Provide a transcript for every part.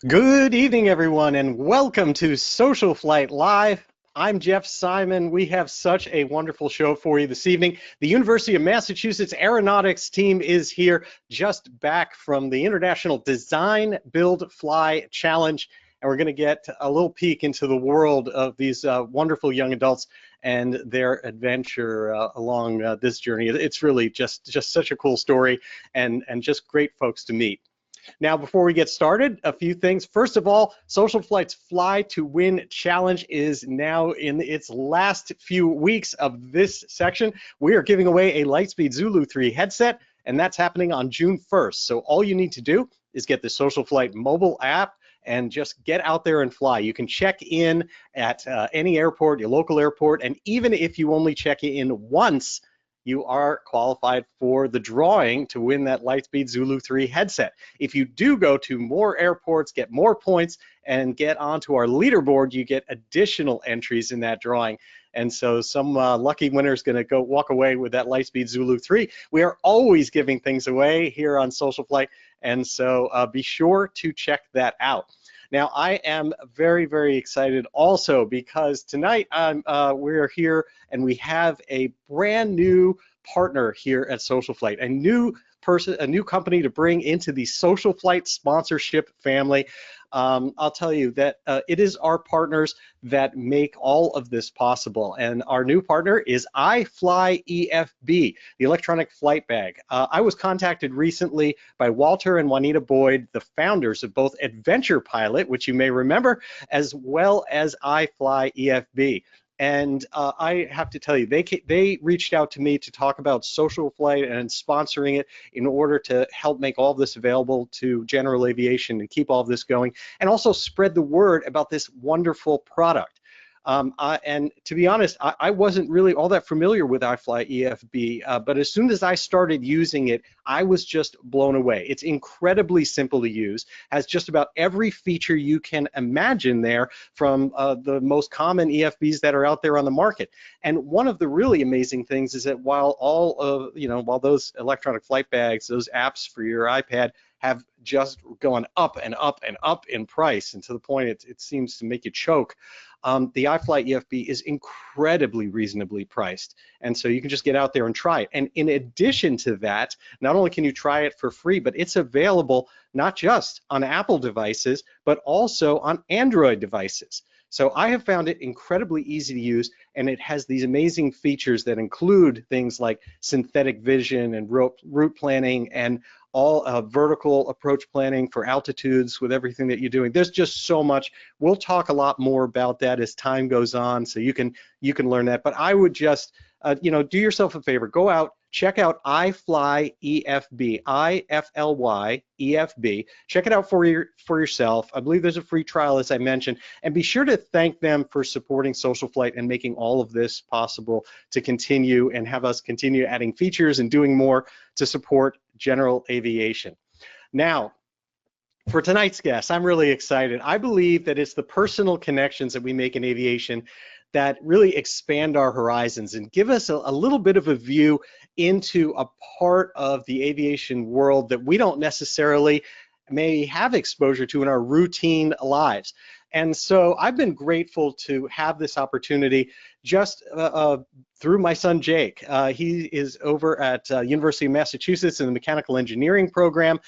Good evening, everyone, and welcome to SocialFlight Live. I'm Jeff Simon. We have such a wonderful show for you this evening. The University of Massachusetts Aeronautics Team is here, just back from the International Design, Build, Fly Challenge, and we're going to get a little peek into the world of these wonderful young adults and their adventure along this journey. It's really just such a cool story and just great folks to meet. Now, before we get started, a few things. First of all, SocialFlight's Fly to Win Challenge is now in its last few weeks of this section. We are giving away a Lightspeed Zulu 3 headset, and that's happening on June 1st. So all you need to do is get the SocialFlight mobile app and just get out there and fly. You can check in at any airport, your local airport, and even if you only check in once, you are qualified for the drawing to win that Lightspeed Zulu 3 headset. If you do go to more airports, get more points, and get onto our leaderboard, you get additional entries in that drawing. And so some lucky winner is going to go walk away with that Lightspeed Zulu 3. We are always giving things away here on SocialFlight, and so be sure to check that out. Now, I am very, very excited also because tonight we're here and we have a brand new partner here at SocialFlight, a new company to bring into the SocialFlight sponsorship family. I'll tell you that it is our partners that make all of this possible, and our new partner is iFlyEFB, the electronic flight bag. I was contacted recently by Walter and Juanita Boyd, the founders of both Adventure Pilot, which you may remember, as well as iFlyEFB. And I have to tell you, they reached out to me to talk about SocialFlight and sponsoring it in order to help make all of this available to General Aviation and keep all of this going, and also spread the word about this wonderful product. And to be honest, I wasn't really all that familiar with iFlyEFB, but as soon as I started using it, I was just blown away. It's incredibly simple to use, has just about every feature you can imagine there from the most common EFBs that are out there on the market. And one of the really amazing things is that while while those electronic flight bags, those apps for your iPad have just gone up and up and up in price, and to the point it seems to make you choke, the iFlyEFB is incredibly reasonably priced. And so you can just get out there and try it. And in addition to that, not only can you try it for free, but it's available not just on Apple devices, but also on Android devices. So I have found it incredibly easy to use, and it has these amazing features that include things like synthetic vision and route planning and all vertical approach planning for altitudes with everything that you're doing. There's just so much. We'll talk a lot more about that as time goes on, so you can learn that. But I would just do yourself a favor. Go out, check out iFlyEFB, iFlyEFB. Check it out for yourself. I believe there's a free trial, as I mentioned, and be sure to thank them for supporting SocialFlight and making all of this possible to continue and have us continue adding features and doing more to support General Aviation. Now, for tonight's guest, I'm really excited. I believe that it's the personal connections that we make in aviation that really expand our horizons and give us a little bit of a view into a part of the aviation world that we don't necessarily may have exposure to in our routine lives. And so I've been grateful to have this opportunity just through my son Jake. He is over at University of Massachusetts in the mechanical engineering program,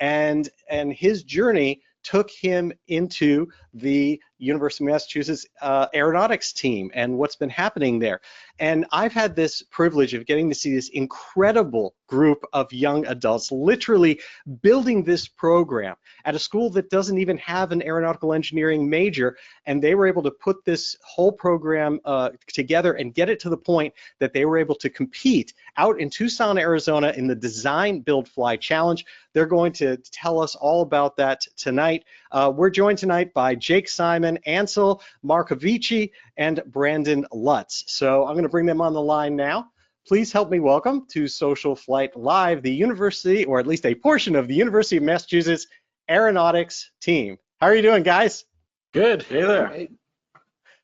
and his journey took him into the University of Massachusetts Aeronautics Team and what's been happening there. And I've had this privilege of getting to see this incredible group of young adults literally building this program at a school that doesn't even have an aeronautical engineering major, and they were able to put this whole program together and get it to the point that they were able to compete out in Tucson, Arizona in the Design, Build, Fly Challenge. They're going to tell us all about that tonight. We're joined tonight by Jake Simon, Ansel Markovici, and Brandon Lutz. So I'm going to bring them on the line now. Please help me welcome to SocialFlight Live, the university, or at least a portion of the University of Massachusetts Aeronautics Team. How are you doing, guys? Good. Hey there.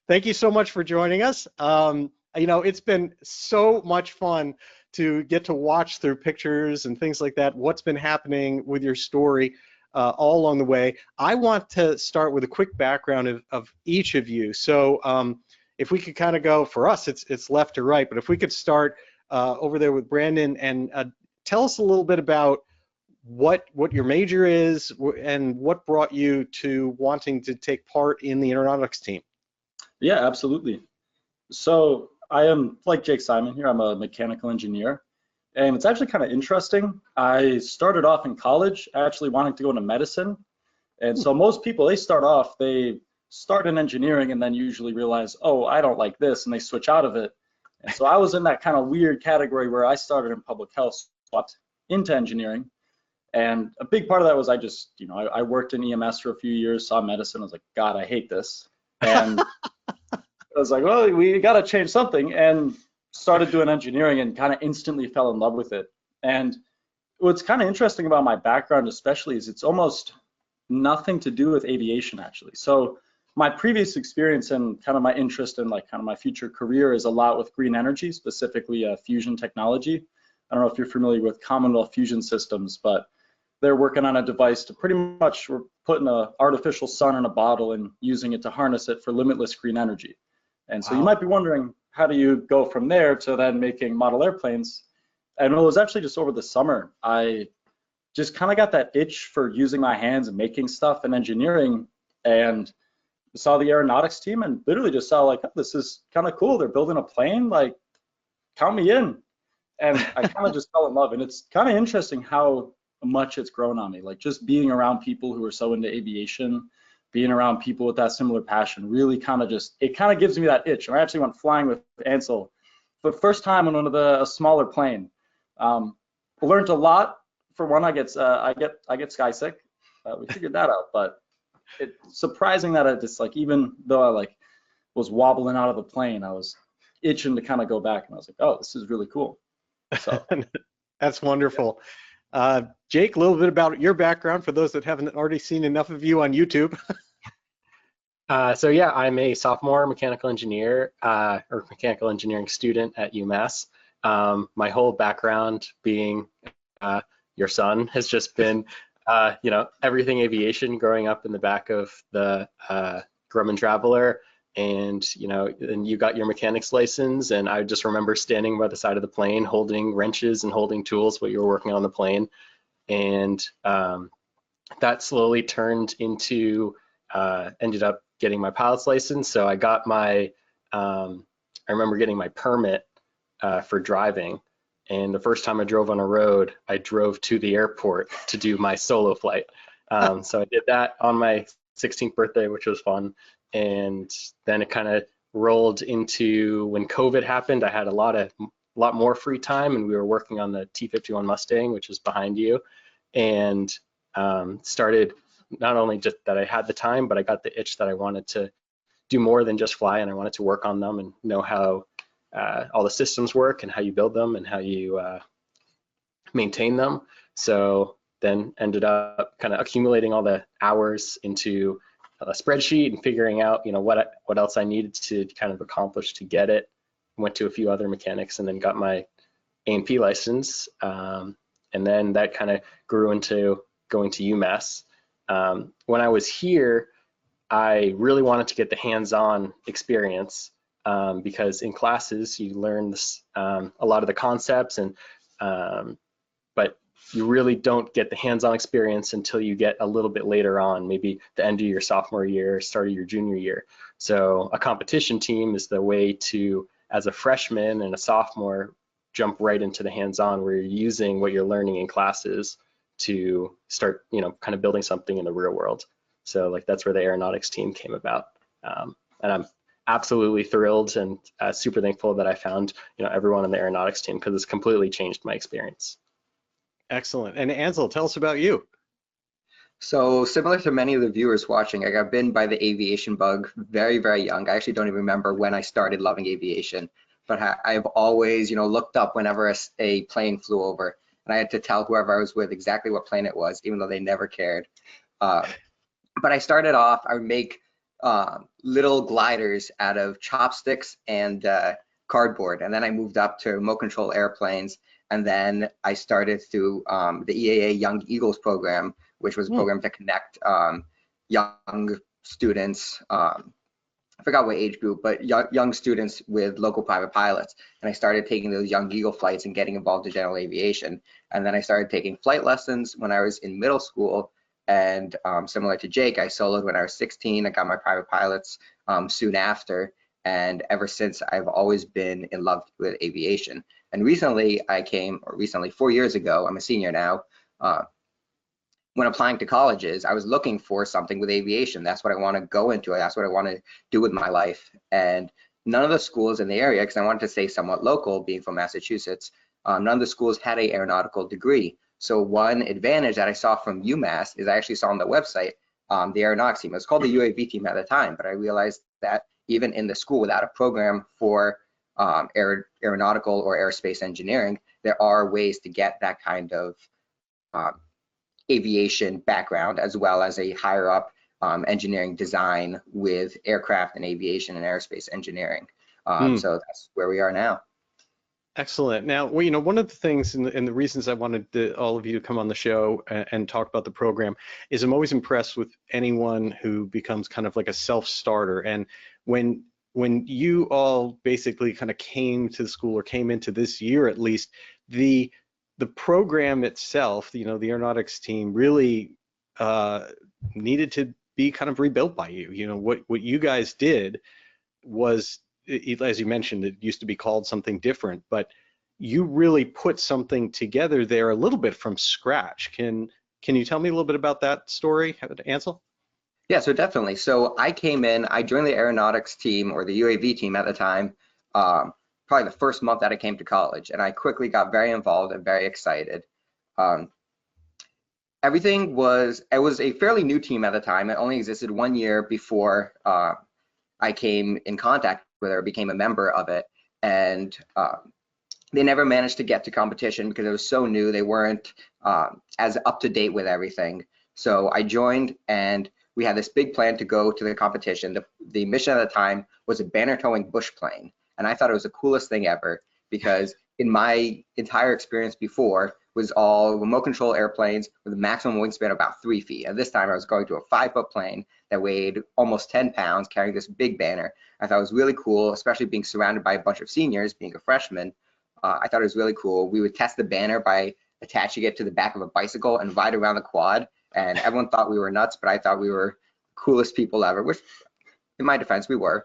Thank you so much for joining us. It's been so much fun to get to watch through pictures and things like that what's been happening with your story. all along the way. I want to start with a quick background of each of you. So if we could kind of go, for us, it's left to right, but if we could start over there with Brandon and tell us a little bit about what your major is and what brought you to wanting to take part in the aeronautics team. Yeah, absolutely. So I am, like Jake Simon here, I'm a mechanical engineer. And it's actually kind of interesting. I started off in college actually wanting to go into medicine. And so most people, they start in engineering and then usually realize, oh, I don't like this, and they switch out of it. And so I was in that kind of weird category where I started in public health, swapped into engineering. And a big part of that was I worked in EMS for a few years, saw medicine. I was like, God, I hate this. And I was like, well, we got to change something, and started doing engineering and kind of instantly fell in love with it. And what's kind of interesting about my background especially is it's almost nothing to do with aviation actually. So my previous experience and kind of my interest in like kind of my future career is a lot with green energy, specifically fusion technology. I don't know if you're familiar with Commonwealth Fusion Systems, but they're working on a device to pretty much, we're putting an artificial sun in a bottle and using it to harness it for limitless green energy. And so you might be wondering, how do you go from there to then making model airplanes? And it was actually just over the summer, I just kind of got that itch for using my hands and making stuff in engineering, and saw the aeronautics team and literally just saw like, oh, this is kind of cool. They're building a plane, like, count me in. And I kind of just fell in love. And it's kind of interesting how much it's grown on me, like just being around people who are so into aviation, being around people with that similar passion, really kind of gives me that itch. And I actually went flying with Ansel for the first time on a smaller plane. Learned a lot. For one, I get sky sick. We figured that out, but it's surprising that I just like, even though I like was wobbling out of the plane, I was itching to kind of go back, and I was like, oh, this is really cool. So that's wonderful. Jake, a little bit about your background for those that haven't already seen enough of you on YouTube. So yeah, I'm a sophomore mechanical engineer or mechanical engineering student at UMass. My whole background being your son has just been, everything aviation, growing up in the back of the Grumman Traveler, and and you got your mechanics license, and I just remember standing by the side of the plane holding wrenches and holding tools while you were working on the plane, and that slowly turned into ended up getting my pilot's license. So I got my I remember getting my permit for driving, and the first time I drove on a road, I drove to the airport to do my solo flight. So I did that on my 16th birthday, which was fun. And then it kind of rolled into when COVID happened. I had a lot more free time, and we were working on the T-51 Mustang, which is behind you, and started, not only just that I had the time, but I got the itch that I wanted to do more than just fly, and I wanted to work on them and know how all the systems work and how you build them and how you maintain them. So then ended up kind of accumulating all the hours into a spreadsheet and figuring out, what else I needed to kind of accomplish to get it. Went to a few other mechanics and then got my A&P license. And then that kind of grew into going to UMass. When I was here, I really wanted to get the hands-on experience because in classes you learn this, a lot of the concepts, and but you really don't get the hands-on experience until you get a little bit later on, maybe the end of your sophomore year, start of your junior year. So a competition team is the way to, as a freshman and a sophomore, jump right into the hands-on where you're using what you're learning in classes to start, kind of building something in the real world. So like that's where the aeronautics team came about. And I'm absolutely thrilled and super thankful that I found, everyone on the aeronautics team, because it's completely changed my experience. Excellent. And Ansel, tell us about you. So similar to many of the viewers watching, I got bitten by the aviation bug very, very young. I actually don't even remember when I started loving aviation, but I've always, looked up whenever a plane flew over, and I had to tell whoever I was with exactly what plane it was, even though they never cared. But I started off, I would make little gliders out of chopsticks and cardboard, and then I moved up to remote control airplanes. And then I started through the EAA Young Eagles program, which was a program to connect young students. I forgot what age group, but young students with local private pilots. And I started taking those young Eagle flights and getting involved in general aviation. And then I started taking flight lessons when I was in middle school. And similar to Jake, I soloed when I was 16. I got my private pilots soon after. And ever since, I've always been in love with aviation. And recently, 4 years ago, I'm a senior now, when applying to colleges, I was looking for something with aviation. That's what I want to go into. That's what I want to do with my life. And none of the schools in the area, because I wanted to stay somewhat local, being from Massachusetts, none of the schools had an aeronautical degree. So one advantage that I saw from UMass is I actually saw on the website the aeronautics team. It was called the UAV team at the time, but I realized that even in the school without a program for aeronautical or aerospace engineering, there are ways to get that kind of aviation background, as well as a higher up engineering design with aircraft and aviation and aerospace engineering. So that's where we are now. Excellent. Now, well, one of the things and the reasons I wanted all of you to come on the show and talk about the program is I'm always impressed with anyone who becomes kind of like a self-starter. And when you all basically kind of came to the school, or came into this year at least, the program itself, the aeronautics team really needed to be kind of rebuilt by you. What you guys did was, as you mentioned, it used to be called something different, but you really put something together there a little bit from scratch. Can you tell me a little bit about that story, Ansel? Yeah, so definitely. So I joined the aeronautics team, or the UAV team at the time, probably the first month that I came to college, and I quickly got very involved and very excited. It was a fairly new team at the time. It only existed 1 year before I came in contact with it or became a member of it, and they never managed to get to competition because it was so new. They weren't as up to date with everything. So I joined, and we had this big plan to go to the competition. The mission at the time was a banner towing bush plane, and I thought it was the coolest thing ever, because in my entire experience before was all remote control airplanes with a maximum wingspan of about 3 feet. And this time I was going to a 5-foot plane that weighed almost 10 pounds, carrying this big banner. I thought it was really cool, especially being surrounded by a bunch of seniors, being a freshman. I thought it was really cool. We would test the banner by attaching it to the back of a bicycle and ride around the quad. And everyone thought we were nuts, but I thought we were the coolest people ever, which in my defense, we were.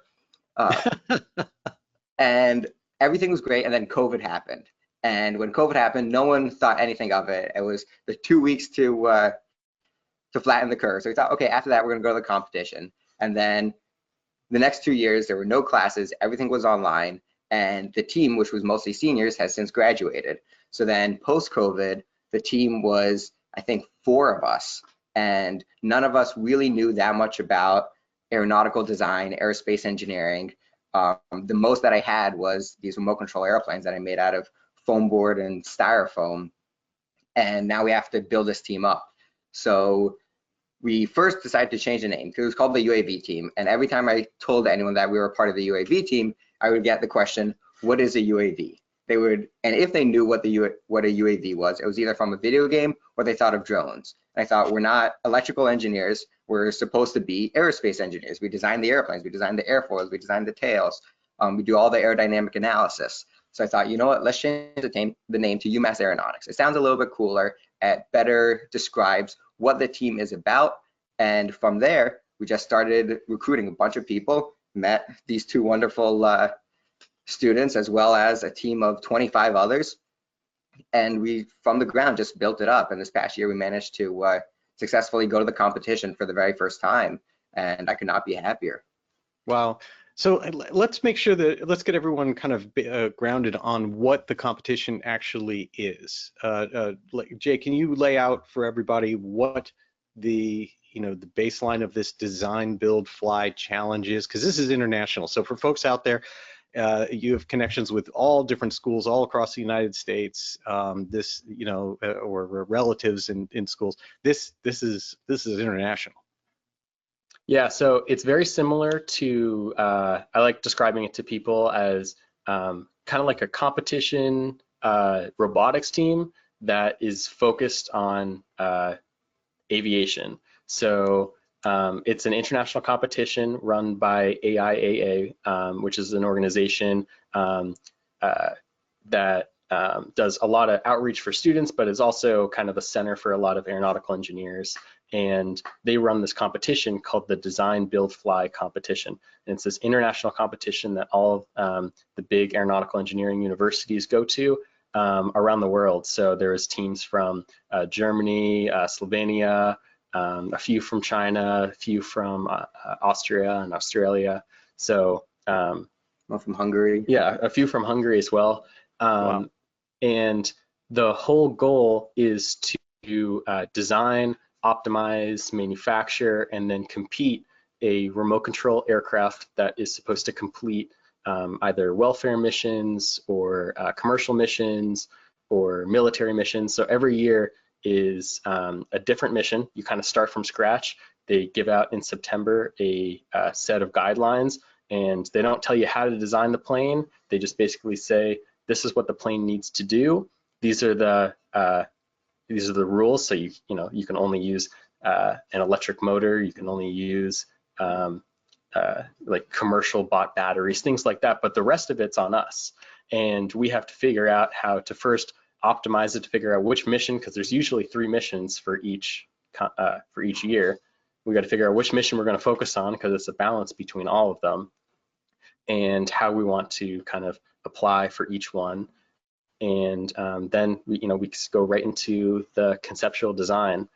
And everything was great. And then COVID happened. And when COVID happened, no one thought anything of it. It was the 2 weeks to flatten the curve. So we thought, okay, after that, we're going to go to the competition. And then the next 2 years, there were no classes. Everything was online. And the team, which was mostly seniors, has since graduated. So then post-COVID, the team was, I think, 4 of us. And none of us really knew that much about aeronautical design, aerospace engineering. The most that I had was these remote control airplanes that I made out of foam board and styrofoam, and now we have to build this team up. So we first decided to change the name because it was called the UAV team, and every time I told anyone that we were part of the UAV team, I would get the question, what is a UAV? They would, and if they knew what a UAV was, it was either from a video game or they thought of drones. And I thought, we're not electrical engineers, we're supposed to be aerospace engineers. We design the airplanes, we design the airfoils, we design the tails, we do all the aerodynamic analysis. So I thought, you know what, let's change the name to UMass Aeronautics. It sounds a little bit cooler, it better describes what the team is about. And from there, we just started recruiting a bunch of people, met these 2 wonderful students, as well as a team of 25 others. And we, from the ground, just built it up. And this past year, we managed to successfully go to the competition for the very first time. And I could not be happier. Wow. So let's make sure that, let's get everyone kind of grounded on what the competition actually is. Jay, can you lay out for everybody what the baseline of this design, build, fly challenge is? Because this is international. So for folks out there, you have connections with all different schools all across the United States. Or relatives in schools. This is international. Yeah, so it's very similar to, I like describing it to people as kind of like a competition robotics team that is focused on aviation. So it's an international competition run by AIAA, which is an organization that does a lot of outreach for students, but is also kind of a center for a lot of aeronautical engineers. And they run this competition called the Design, Build, Fly competition. And it's this international competition that all the big aeronautical engineering universities go to around the world. So there's teams from Germany, Slovenia, a few from China, a few from Austria and Australia. So Well, from Hungary. yeah, a few from Hungary as well. Wow. And the whole goal is to design, optimize, manufacture, and then compete a remote control aircraft that is supposed to complete either welfare missions or commercial missions or military missions. So every year is a different mission. You kind of start from scratch. They give out in September a set of guidelines, and they don't tell you how to design the plane. They just basically say, this is what the plane needs to do. These are the rules. So you can only use an electric motor. You can only use like commercial bought batteries, things like that. But the rest of it's on us, and we have to figure out how to first optimize it to figure out which mission, because there's usually 3 missions for each year. We got to figure out which mission we're going to focus on, because it's a balance between all of them, and how we want to kind of apply for each one. And then we go right into the conceptual design.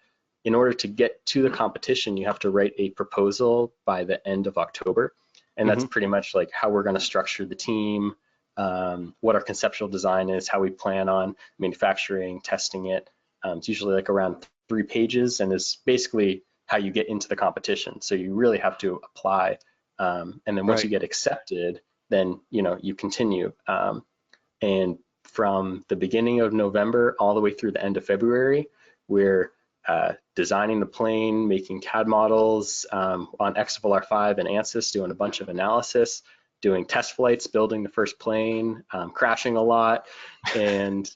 In order to get to the competition, you have to write a proposal by the end of October, and that's pretty much like how we're going to structure the team, what our conceptual design is, how we plan on manufacturing, testing it. It's usually like around 3 pages, and is basically how you get into the competition. So you really have to apply, and then once you get accepted, then you continue. And from the beginning of November all the way through the end of February, we're designing the plane, making CAD models on XFL R5 and ANSYS, doing a bunch of analysis, doing test flights, building the first plane, crashing a lot, and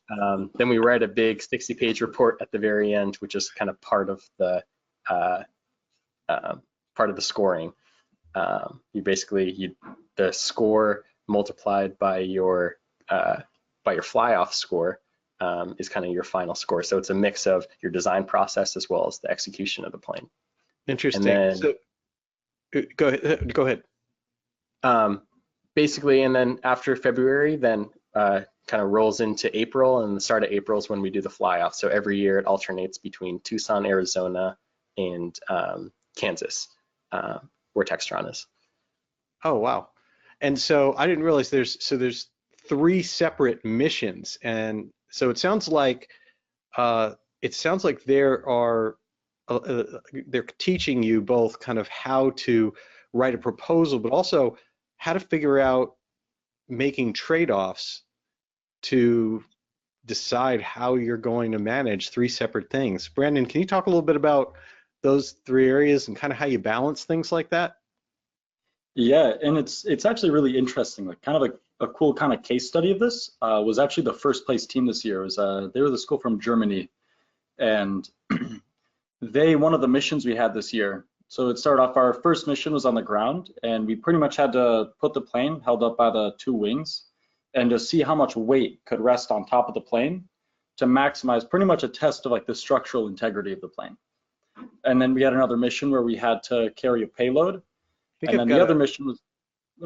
then we write a big 60-page report at the very end, which is kind of part of the scoring. The score multiplied by your fly-off score is kind of your final score. So it's a mix of your design process as well as the execution of the plane. Interesting. And then, So go ahead. Basically, and then after February, then kind of rolls into April, and the start of April is when we do the fly-off. So every year it alternates between Tucson, Arizona, and Kansas, where Textron is. Oh, wow. And so I didn't realize there's 3 separate missions, and so it sounds like they're teaching you both kind of how to write a proposal, but also how to figure out making trade-offs to decide how you're going to manage 3 separate things. Brandon, can you talk a little bit about those 3 areas and kind of how you balance things like that? Yeah, and it's actually really interesting. Like kind of a cool kind of case study of this was actually the first place team this year. They were the school from Germany, and one of the missions we had this year. So it started off, our first mission was on the ground, and we pretty much had to put the plane held up by the 2 wings and to see how much weight could rest on top of the plane to maximize pretty much a test of like the structural integrity of the plane. And then we had another mission where we had to carry a payload. And then the other mission was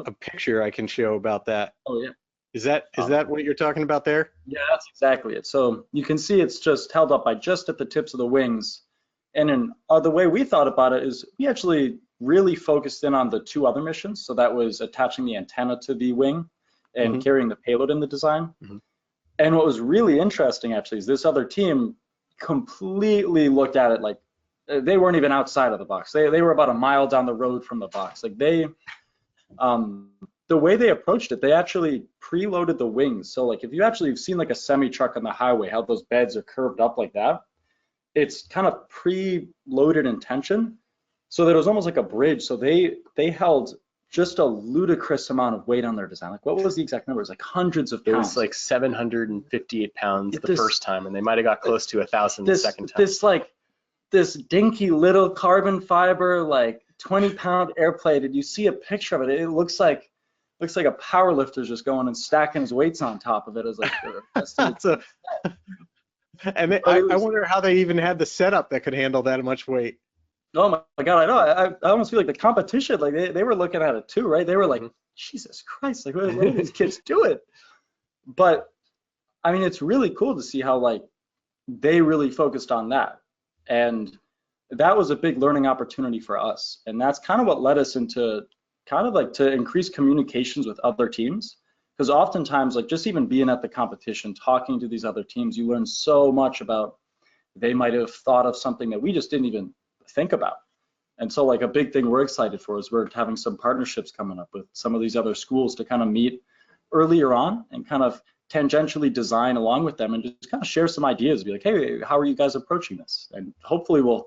a picture I can show about that. Oh yeah. Is that what you're talking about there? Yeah, that's exactly it. So you can see it's just held up by just at the tips of the wings. And in the way we thought about it is we actually really focused in on the 2 other missions. So that was attaching the antenna to the wing and carrying the payload in the design. And what was really interesting actually is this other team completely looked at it like they weren't even outside of the box. They were about a mile down the road from the box. Like the way they approached it, they actually preloaded the wings. So like if you actually have seen like a semi truck on the highway, how those beds are curved up like that, it's kind of pre-loaded in tension, so that it was almost like a bridge. So they held just a ludicrous amount of weight on their design. Like what was the exact number? It was like hundreds of pounds. It was like 758 pounds the first time, and they might have got close to 1,000 the second time. This like this dinky little carbon fiber, like 20-pound airplane, and you see a picture of it. It looks like a power lifter's just going and stacking his weights on top of it as like the rest of the So, and I wonder how they even had the setup that could handle that much weight. Oh my God, I know. I almost feel like the competition, like they were looking at it too, right? They were like, Jesus Christ, like what are these kids doing? But I mean, it's really cool to see how like they really focused on that. And that was a big learning opportunity for us. And that's kind of what led us into kind of like to increase communications with other teams. Because oftentimes, like just even being at the competition, talking to these other teams, you learn so much about, they might have thought of something that we just didn't even think about. And so like a big thing we're excited for is we're having some partnerships coming up with some of these other schools to kind of meet earlier on and kind of tangentially design along with them and just kind of share some ideas, be like, hey, how are you guys approaching this? And hopefully we'll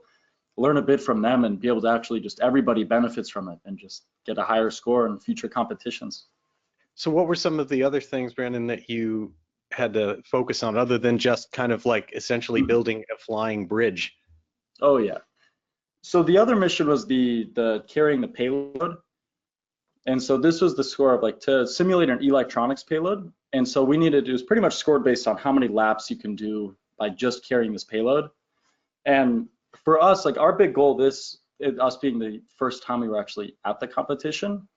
learn a bit from them and be able to actually just, everybody benefits from it and just get a higher score in future competitions. So what were some of the other things, Brandon, that you had to focus on other than just kind of like essentially building a flying bridge? Oh yeah. So the other mission was the carrying the payload. And so this was the score of like to simulate an electronics payload. And so we needed, it was pretty much scored based on how many laps you can do by just carrying this payload. And for us, like our big goal, us being the first time we were actually at the competition,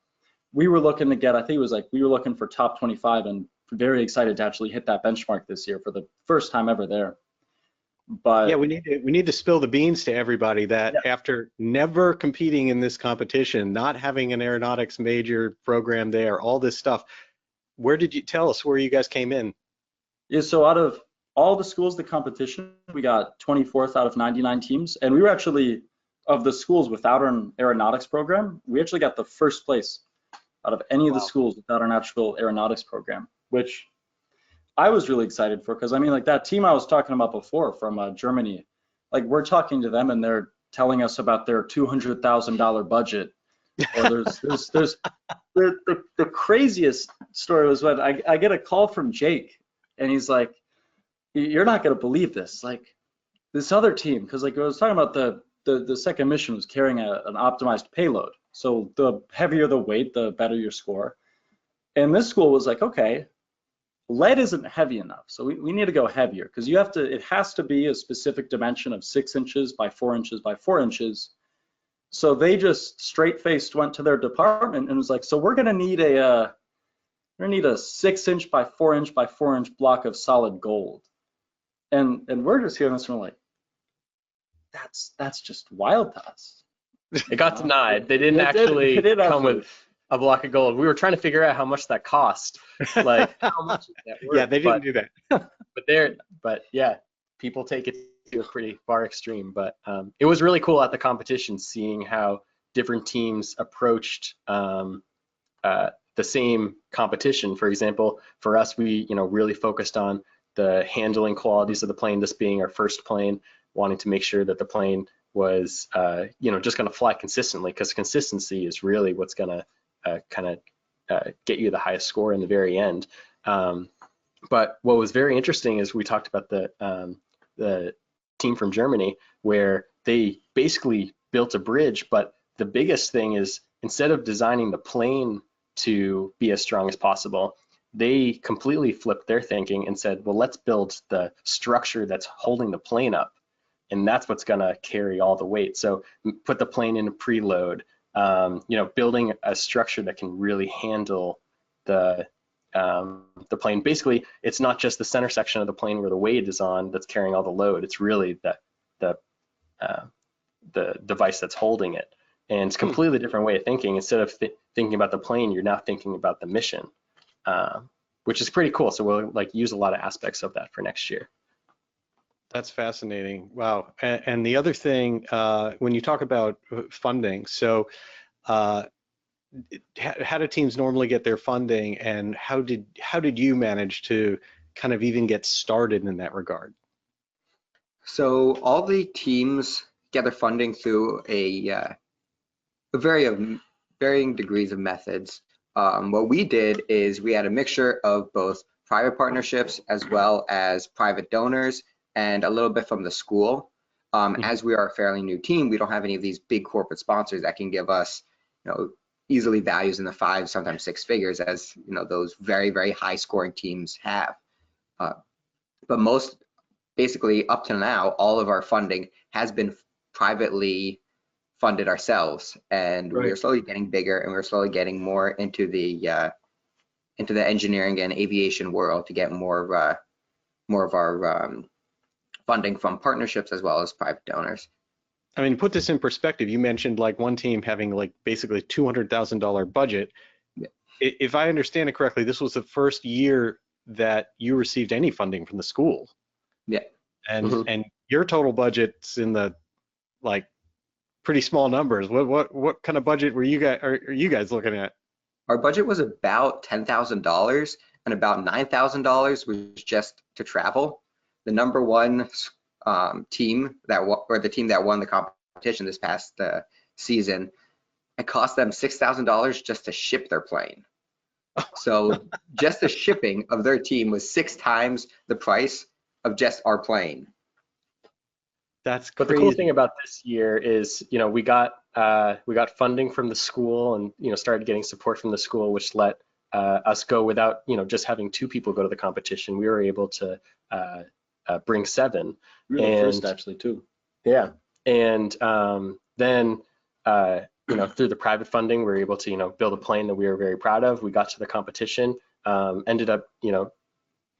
we were looking to get, I think it was like, we were looking for top 25 and very excited to actually hit that benchmark this year for the first time ever there. But yeah, we need to spill the beans to everybody that after never competing in this competition, not having an aeronautics major program there, all this stuff, where did you tell us where you guys came in? Yeah, so out of all the schools, the competition, we got 24th out of 99 teams, and we were actually, of the schools without an aeronautics program, we actually got the first place out of any of the schools without an actual aeronautics program, which I was really excited for, because I mean, like that team I was talking about before from Germany, like we're talking to them and they're telling us about their $200,000 budget. Or there's the craziest story was when I get a call from Jake and he's like, you're not gonna believe this, like this other team, because like I was talking about the second mission was carrying an optimized payload. So the heavier the weight, the better your score. And this school was like, okay, lead isn't heavy enough, so we need to go heavier, because you have to, it has to be a specific dimension of 6 inches by 4 inches by 4 inches. So they just straight-faced went to their department and was like, so we're gonna need a 6 inch by 4 inch by 4 inch block of solid gold. And we're just hearing this and we're like, that's just wild to us. It got denied. They didn't actually come with a block of gold. We were trying to figure out how much that cost. Like, how much is that worth? Yeah, they didn't do that. but yeah, people take it to a pretty far extreme. But it was really cool at the competition seeing how different teams approached the same competition. For example, for us, we really focused on the handling qualities of the plane. This being our first plane, wanting to make sure that the plane was just going to fly consistently, because consistency is really what's going to kind of get you the highest score in the very end. But what was very interesting is we talked about the team from Germany, where they basically built a bridge, but the biggest thing is, instead of designing the plane to be as strong as possible, they completely flipped their thinking and said, well, let's build the structure that's holding the plane up, and that's what's going to carry all the weight. So put the plane in a preload, building a structure that can really handle the plane. Basically, it's not just the center section of the plane where the weight is on that's carrying all the load. It's really the device that's holding it. And it's a completely different way of thinking. Instead of thinking about the plane, you're now thinking about the mission, which is pretty cool. So we'll use a lot of aspects of that for next year. That's fascinating. Wow. And the other thing, when you talk about funding, so how do teams normally get their funding, and how did you manage to kind of even get started in that regard? So all the teams get their funding through a varying degrees of methods. What we did is we had a mixture of both private partnerships as well as private donors, and a little bit from the school. As we are a fairly new team, we don't have any of these big corporate sponsors that can give us, easily values in the 5, sometimes 6 figures, as those very, very high scoring teams have. But most, basically up to now, all of our funding has been privately funded ourselves, and we are slowly getting bigger, and we're slowly getting more into the engineering and aviation world to get more of our funding from partnerships as well as private donors. I mean, put this in perspective. You mentioned like one team having like basically $200,000 budget. Yeah. If I understand it correctly, this was the first year that you received any funding from the school. Yeah. And your total budget's in the like pretty small numbers. What kind of budget were you guys are you guys looking at? Our budget was about $10,000, and about $9,000 was just to travel. The number one team the team that won the competition this past season, it cost them $6,000 just to ship their plane. So just the shipping of their team was 6 times the price of just our plane. That's crazy. But the cool thing about this year is, we got funding from the school, and started getting support from the school, which let us go without just having 2 people go to the competition. We were able to bring 7. We were the first actually too. Yeah, and then through the private funding, we were able to build a plane that we were very proud of. We got to the competition, ended up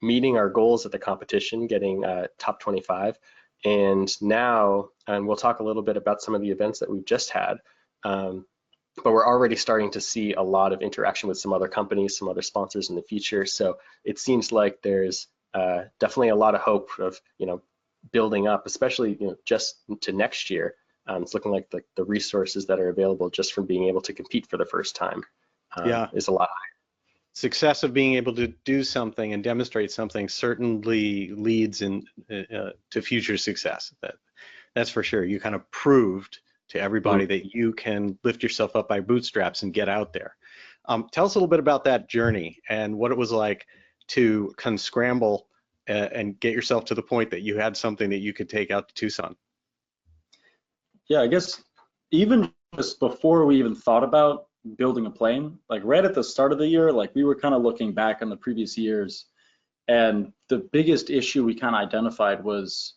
meeting our goals at the competition, getting top 25. And now, and we'll talk a little bit about some of the events that we've just had, but we're already starting to see a lot of interaction with some other companies, some other sponsors in the future. So it seems like there's definitely a lot of hope of building up, especially just to next year. It's looking like the resources that are available just from being able to compete for the first time is a lot higher. Success of being able to do something and demonstrate something certainly leads to future success. That's for sure. You kind of proved to everybody that you can lift yourself up by bootstraps and get out there. Tell us a little bit about that journey and what it was like to scramble and get yourself to the point that you had something that you could take out to Tucson. Yeah, I guess even just before we even thought about building a plane, like right at the start of the year, like we were kind of looking back on the previous years, and the biggest issue we kind of identified was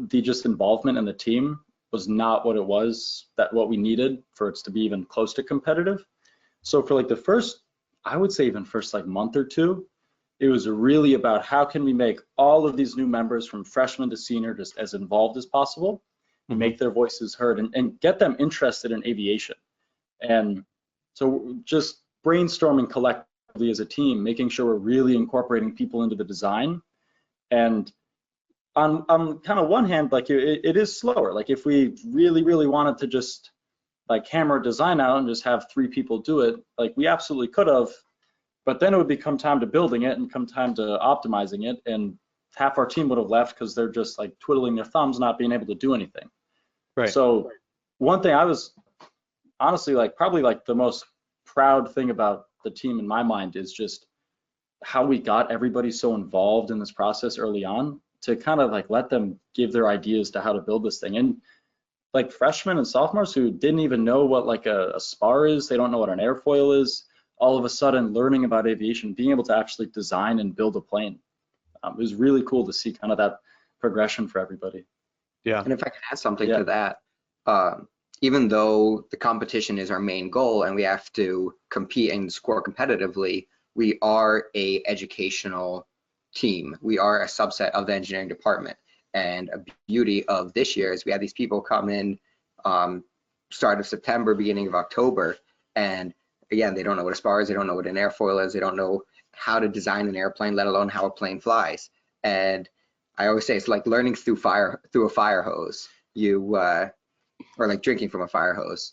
the just involvement in the team was not what it was, what we needed for it to be even close to competitive. So for like the first, I would say even first like month or 2, it was really about how can we make all of these new members from freshman to senior just as involved as possible, make their voices heard, and get them interested in aviation. And so just brainstorming collectively as a team, making sure we're really incorporating people into the design. And on kind of one hand, like it is slower. Like if we really, really wanted to just like hammer design out and just have 3 people do it, like we absolutely could have, but then it would become time to building it and come time to optimizing it, and half our team would have left because they're just like twiddling their thumbs, not being able to do anything. Right. So one thing I was honestly like probably like the most proud thing about the team in my mind is just how we got everybody so involved in this process early on, to kind of like let them give their ideas to how to build this thing. And like freshmen and sophomores who didn't even know what like a spar is, they don't know what an airfoil is, all of a sudden learning about aviation, being able to actually design and build a plane. It was really cool to see kind of that progression for everybody. Yeah. And if I can add something to that, even though the competition is our main goal and we have to compete and score competitively, we are a educational team. We are a subset of the engineering department. And a beauty of this year is we had these people come in start of September, beginning of October, and again, they don't know what a spar is, they don't know what an airfoil is, they don't know how to design an airplane, let alone how a plane flies. And I always say it's like learning through a fire hose. Or like drinking from a fire hose.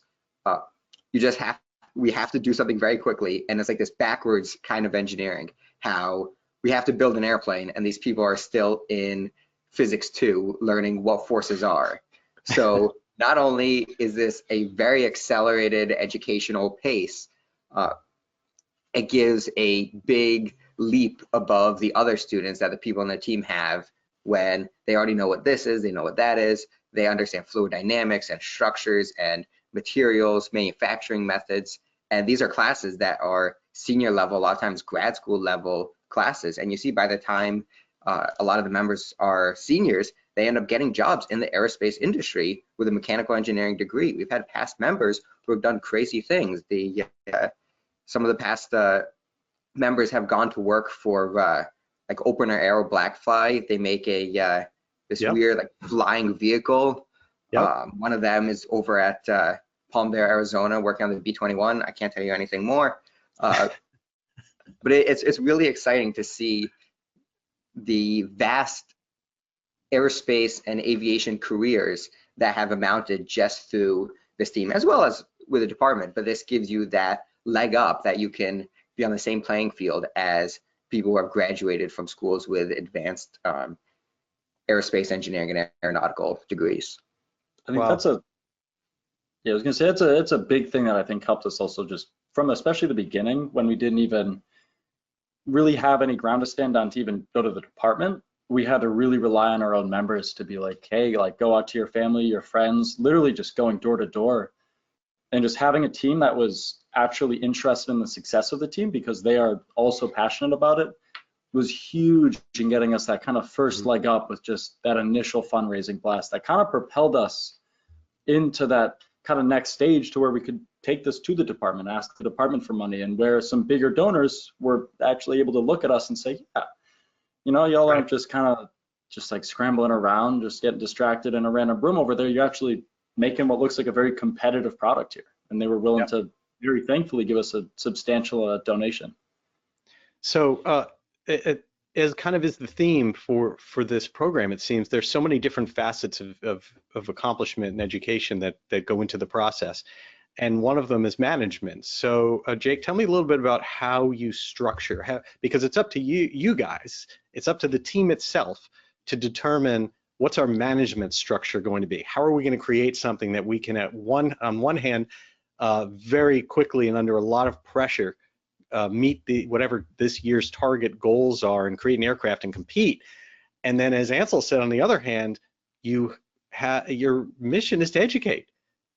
We have to do something very quickly, and it's like this backwards kind of engineering, how we have to build an airplane and these people are still in physics 2 learning what forces are. So not only is this a very accelerated educational pace, it gives a big leap above the other students that the people on the team have when they already know what this is, they know what that is, they understand fluid dynamics and structures and materials, manufacturing methods. And these are classes that are senior level, a lot of times grad school level classes. And you see by the time a lot of the members are seniors, they end up getting jobs in the aerospace industry with a mechanical engineering degree. We've had past members who have done crazy things. Some of the past members have gone to work for like Opener Aero Blackfly. They make a this weird like flying vehicle. One of them is over at Palmdale, Arizona, working on the B-21. I can't tell you anything more, but it's really exciting to see the vast aerospace and aviation careers that have amounted just through this team, as well as with the department. But this gives you that leg up that you can be on the same playing field as people who have graduated from schools with advanced aerospace engineering and aeronautical degrees. I think that's I was gonna say it's a big thing that I think helped us also just from especially the beginning when we didn't even really have any ground to stand on to even go to the department. We had to really rely on our own members to be like, hey, like go out to your family, your friends, literally just going door to door and just having a team that was actually interested in the success of the team because they are also passionate about it was huge in getting us that kind of first leg up with just that initial fundraising blast that kind of propelled us into that kind of next stage to where we could take this to the department, ask the department for money, and where some bigger donors were actually able to look at us and say, yeah, you know, y'all aren't just kind of just like scrambling around, just getting distracted in a random room over there. You're actually making what looks like a very competitive product here. And they were willing to very thankfully give us a substantial donation. So it as kind of is the theme for this program, it seems there's so many different facets of accomplishment and education that go into the process. And one of them is management. So Jake, tell me a little bit about how you structure, because it's up to you guys, it's up to the team itself to determine what's our management structure going to be. How are we going to create something that we can on one hand, very quickly and under a lot of pressure, meet whatever this year's target goals are and create an aircraft and compete. And then as Ansel said, on the other hand, your mission is to educate.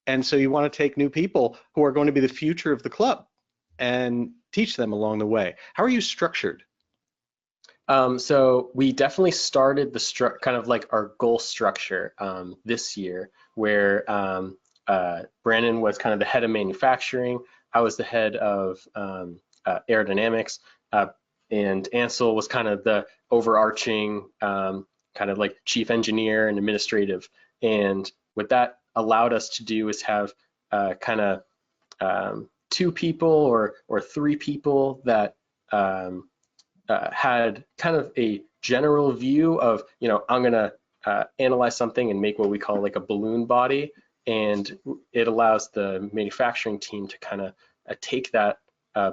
And so you want to take new people who are going to be the future of the club and teach them along the way. How are you structured? So we definitely started the kind of like our goal structure this year, where Brandon was kind of the head of manufacturing. I was the head of aerodynamics, and Ansel was kind of the overarching kind of like chief engineer and administrative. And what that allowed us to do is have kind of 2 people or 3 people that had kind of a general view of, you know, I'm gonna analyze something and make what we call like a balloon body, and it allows the manufacturing team to kind of take that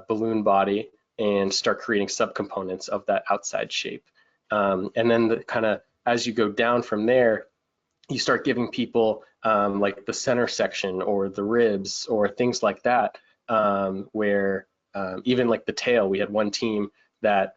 balloon body and start creating subcomponents of that outside shape. And then kind of as you go down from there, you start giving people like the center section or the ribs or things like that, where even like the tail, we had one team that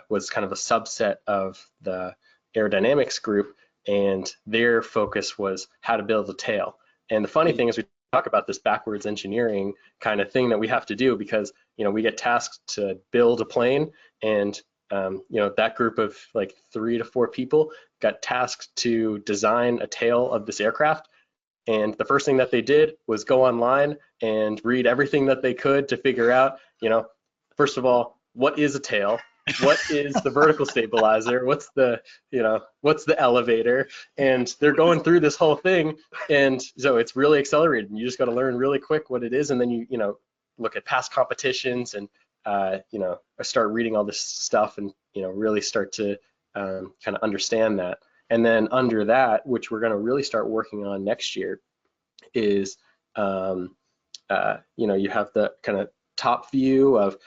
was kind of a subset of the aerodynamics group, and their focus was how to build a tail. And the funny thing is we talk about this backwards engineering kind of thing that we have to do because, you know, we get tasked to build a plane, and you know, that group of like 3 to 4 people got tasked to design a tail of this aircraft. And the first thing that they did was go online and read everything that they could to figure out, you know, first of all, what is a tail? What is the vertical stabilizer? What's the, you know, what's the elevator? And they're going through this whole thing. And so it's really accelerated. You just got to learn really quick what it is. And then you know, look at past competitions and, you know, start reading all this stuff and, you know, really start to kind of understand that. And then under that, which we're going to really start working on next year, is, you know, you have the kind of top view of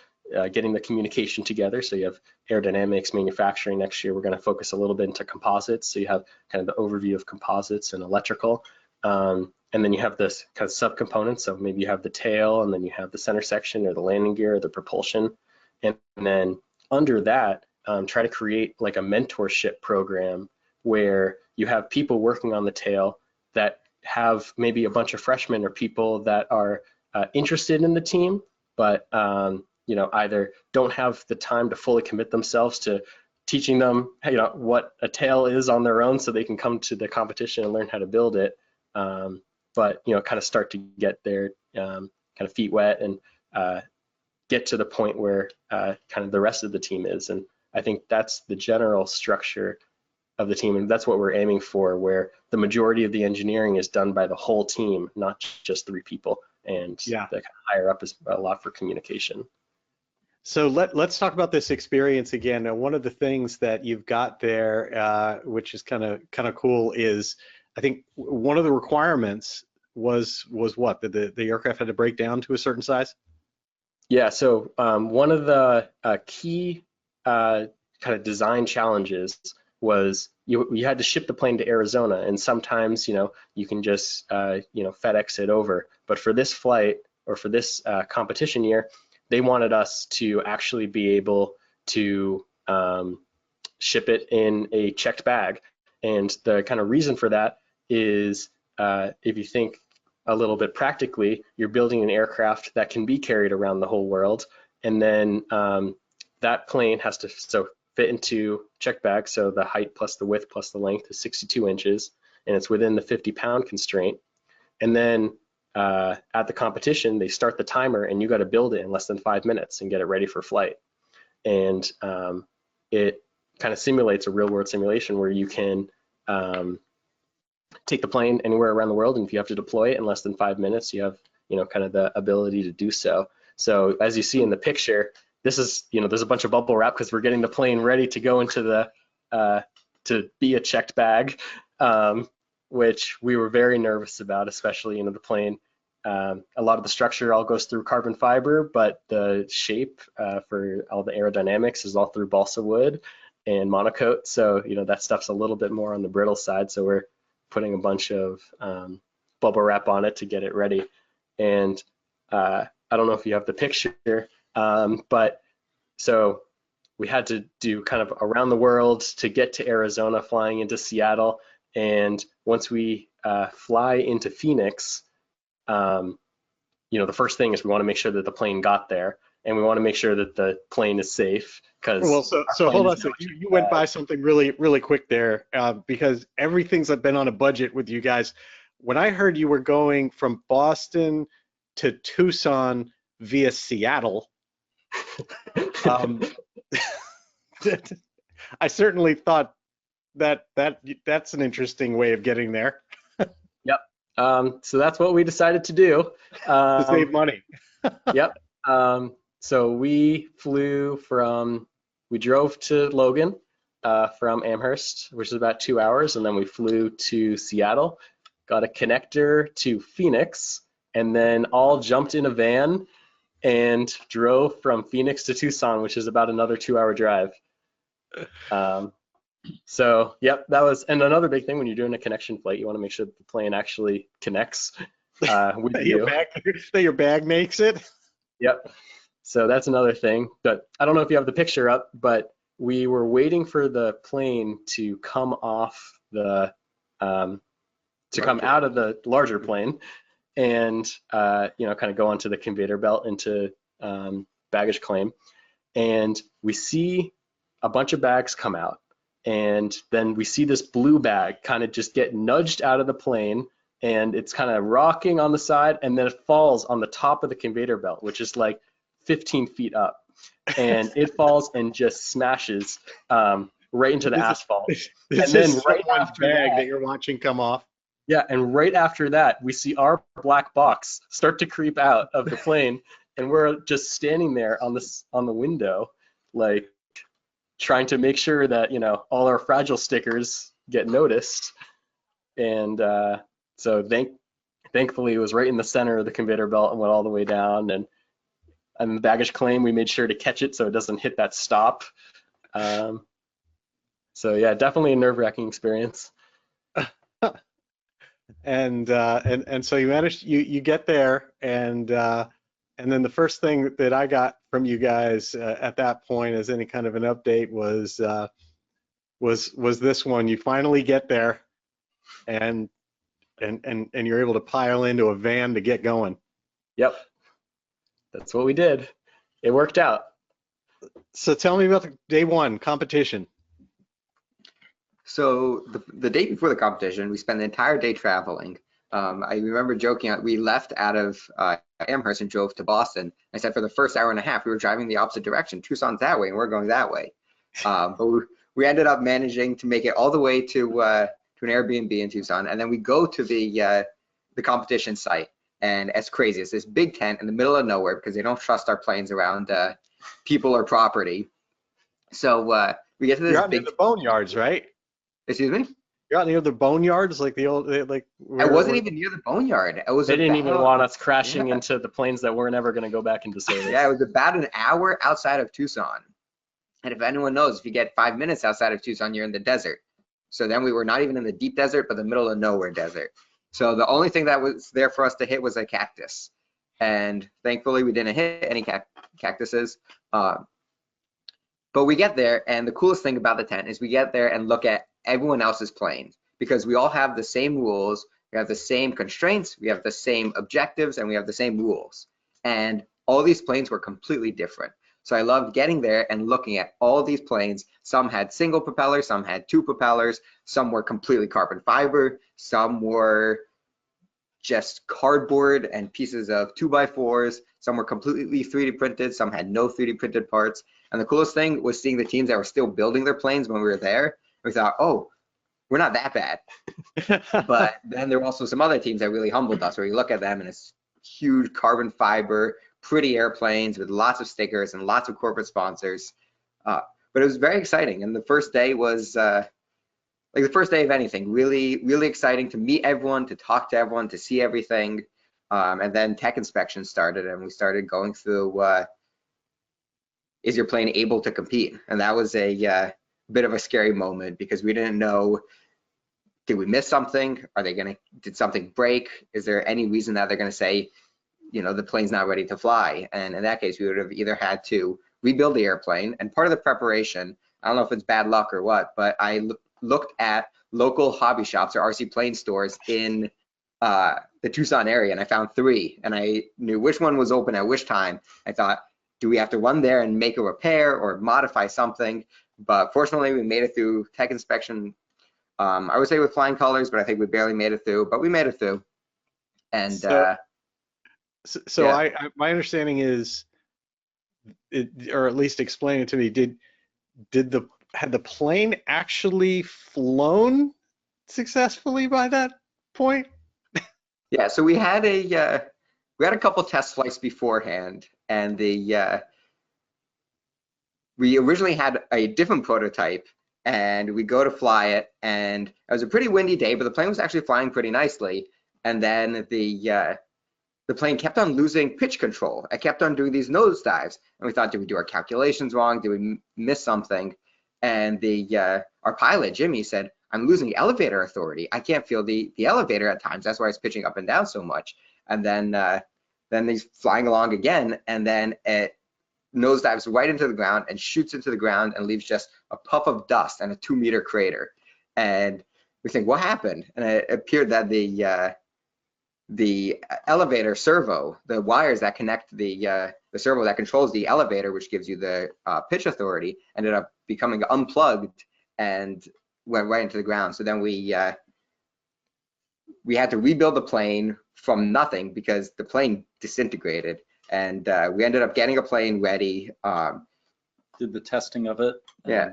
getting the communication together. So you have aerodynamics, manufacturing. Next year, we're going to focus a little bit into composites. So you have kind of the overview of composites and electrical. And then you have this kind of subcomponents. So maybe you have the tail, and then you have the center section or the landing gear or the propulsion. And then under that, try to create like a mentorship program where you have people working on the tail that have maybe a bunch of freshmen or people that are interested in the team, but you know, either don't have the time to fully commit themselves to teaching them, you know, what a tail is on their own, so they can come to the competition and learn how to build it. But you know, kind of start to get their kind of feet wet and get to the point where kind of the rest of the team is. And I think that's the general structure of the team, and that's what we're aiming for, where the majority of the engineering is done by the whole team, not just 3 people. And Yeah. the kind of higher up is a lot for communication. So let's talk about this experience again. Now, one of the things that you've got there, which is kind of cool, is I think one of the requirements was what, that the aircraft had to break down to a certain size? Yeah, so one of the key kind of design challenges was you had to ship the plane to Arizona, and sometimes, you know, you can just you know, FedEx it over. But for this flight, or for this competition year, they wanted us to actually be able to ship it in a checked bag. And the kind of reason for that is, if you think a little bit practically, you're building an aircraft that can be carried around the whole world, and then that plane has to fit into checked bag, so the height plus the width plus the length is 62 inches, and it's within the 50-pound constraint. And then at the competition, they start the timer, and you got to build it in less than 5 minutes and get it ready for flight. And it kind of simulates a real-world simulation where you can take the plane anywhere around the world, and if you have to deploy it in less than 5 minutes, you have, you know, kind of the ability to do so. So as you see in the picture, this is, you know, there's a bunch of bubble wrap because we're getting the plane ready to go into the to be a checked bag, which we were very nervous about, especially, you know, the plane. A lot of the structure all goes through carbon fiber, but the shape for all the aerodynamics is all through balsa wood and monocoat. So, you know, that stuff's a little bit more on the brittle side. So we're putting a bunch of bubble wrap on it to get it ready. And I don't know if you have the picture, but so we had to do kind of around the world to get to Arizona, flying into Seattle. And once we fly into Phoenix, you know, the first thing is we want to make sure that the plane got there, and we want to make sure that the plane is safe. Well, so hold on. So you went by something really quick there, because everything's been on a budget with you guys. When I heard you were going from Boston to Tucson via Seattle, I certainly thought that's an interesting way of getting there. Yep. So that's what we decided to do. To save money. Yep. So we drove to Logan from Amherst, which is about 2 hours, and then we flew to Seattle, got a connector to Phoenix, and then all jumped in a van and drove from Phoenix to Tucson, which is about another 2-hour drive. So, yep, that was, and another big thing when you're doing a connection flight, you want to make sure that the plane actually connects with you. That your bag makes it. Yep. So that's another thing. But I don't know if you have the picture up, but we were waiting for the plane to come off the, to come out of the larger plane, and you know, kind of go onto the conveyor belt into baggage claim. And we see a bunch of bags come out, and then we see this blue bag kind of just get nudged out of the plane, and it's kind of rocking on the side, and then it falls on the top of the conveyor belt, which is like 15 feet up, and it falls and just smashes right into the asphalt. This and is then right after bag that you're watching come off. Yeah, and right after that, we see our black box start to creep out of the plane, and we're just standing there on the window, like trying to make sure that, you know, all our fragile stickers get noticed. And so thankfully, it was right in the center of the conveyor belt and went all the way down. And the baggage claim, we made sure to catch it so it doesn't hit that stop. So yeah, definitely a nerve-wracking experience. And so you managed, you get there, and And then the first thing that I got from you guys at that point as any kind of an update was this one. You finally get there and you're able to pile into a van to get going. Yep, that's what we did. It worked out. So tell me about the day one competition. So the day before the competition, we spent the entire day traveling. I remember joking, we left out of Amherst and drove to Boston. I said for the first hour and a half, we were driving the opposite direction. Tucson's that way and we're going that way. But we ended up managing to make it all the way to an Airbnb in Tucson. And then we go to the competition site. And it's crazy. It's this big tent in the middle of nowhere because they don't trust our planes around people or property. So we get to this You're out near the boneyards, right? Excuse me? You're out near the boneyards, like the old, like. I wasn't even near the boneyard. It was. They didn't even want us crashing into the planes that were never going to go back into service. Yeah, it was about an hour outside of Tucson. And if anyone knows, if you get 5 minutes outside of Tucson, you're in the desert. So then we were not even in the deep desert, but the middle of nowhere desert. So the only thing that was there for us to hit was a cactus. And thankfully we didn't hit any cactuses. But we get there, and the coolest thing about the tent is we get there and look at everyone else's planes, because we all have the same rules, we have the same constraints, we have the same objectives, and we have the same rules. And all these planes were completely different. So I loved getting there and looking at all these planes. Some had single propellers, some had 2 propellers, some were completely carbon fiber, some were just cardboard and pieces of 2x4s, some were completely 3D printed, some had no 3D printed parts. And the coolest thing was seeing the teams that were still building their planes when we were there. We thought, oh, we're not that bad. But then there were also some other teams that really humbled us, where you look at them and it's huge carbon fiber, pretty airplanes with lots of stickers and lots of corporate sponsors. But it was very exciting. And the first day was like the first day of anything, really, really exciting to meet everyone, to talk to everyone, to see everything. And then tech inspection started, and we started going through, is your plane able to compete? And that was a bit of a scary moment, because we didn't know, did we miss something? Did something break? Is there any reason that they're gonna say, you know, the plane's not ready to fly? And in that case, we would have either had to rebuild the airplane. And part of the preparation, I don't know if it's bad luck or what, but I looked at local hobby shops or RC plane stores in the Tucson area, and I found 3, and I knew which one was open at which time. I thought, do we have to run there and make a repair or modify something? But fortunately, we made it through tech inspection. I would say with flying colors, but I think we barely made it through, but we made it through. And so yeah. my understanding is, or at least explain it to me, had the plane actually flown successfully by that point? Yeah, so we had a couple test flights beforehand, and we originally had a different prototype, and we go to fly it, and it was a pretty windy day, but the plane was actually flying pretty nicely. And then the plane kept on losing pitch control. It kept on doing these nosedives, and we thought, did we do our calculations wrong? Did we miss something? And our pilot, Jimmy, said, I'm losing elevator authority. I can't feel the elevator at times. That's why it's pitching up and down so much. And then he's flying along again, and then it nosedives right into the ground and shoots into the ground and leaves just a puff of dust and a 2-meter crater. And we think, what happened? And it appeared that the elevator servo, the wires that connect the servo that controls the elevator, which gives you the pitch authority, ended up becoming unplugged and went right into the ground. So then we had to rebuild the plane from nothing, because the plane disintegrated. And we ended up getting a plane ready. Did the testing of it. Yeah.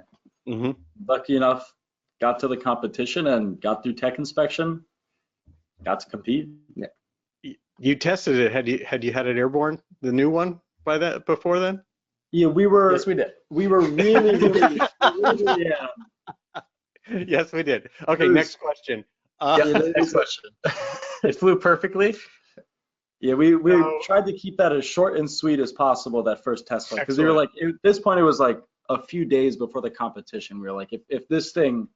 Lucky enough, got to the competition and got through tech inspection. Got to compete. Yeah. You tested it. Had you had it airborne, the new one, before then? Yeah, we were. Yes, we did. We were really yeah. Yes, we did. Okay, next question. Next question. It flew perfectly. Yeah, we tried to keep that as short and sweet as possible, that first test flight, because we were like, at this point, it was like a few days before the competition. We were like, if this thing,